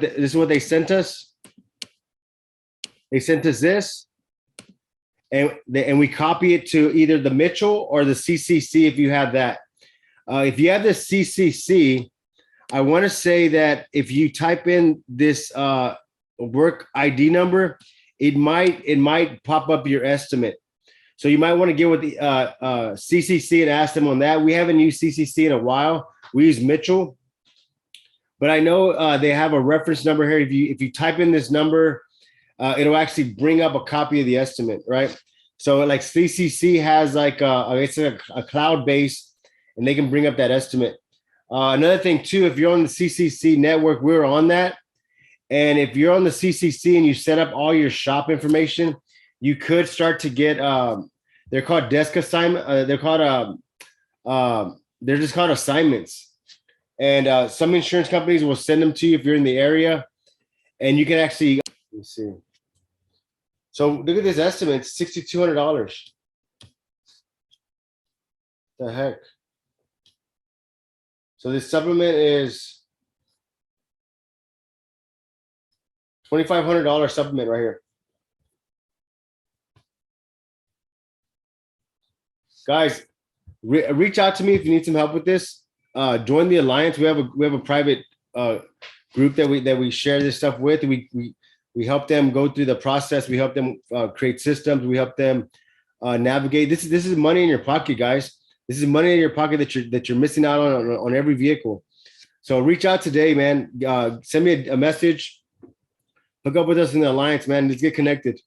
this is what they sent us. They sent us this, and we copy it to either the Mitchell or the CCC if you have that. If you have the CCC, I want to say that if you type in this work ID number, it might pop up your estimate. So you might want to get with the CCC and ask them on that. We haven't used CCC in a while. We use Mitchell, but I know they have a reference number here. If you type in this number, it'll actually bring up a copy of the estimate, right? So like CCC has like it's a cloud base, and they can bring up that estimate. Another thing too, if you're on the CCC network, we're on that. And if you're on the CCC and you set up all your shop information, you could start to get, they're called desk assignment. They're just called assignments. And some insurance companies will send them to you if you're in the area, and you can actually, let me see. So look at this estimate, $6,200. The heck? So this supplement is $2,500 supplement right here. Guys, reach out to me if you need some help with this. Join the alliance. We have a private group that we share this stuff with. We help them go through the process. We help them create systems. We help them navigate. This is money in your pocket, guys. This is money in your pocket that you're missing out on every vehicle. So reach out today, man. Send me a message. Hook up with us in the alliance, man. Let's get connected.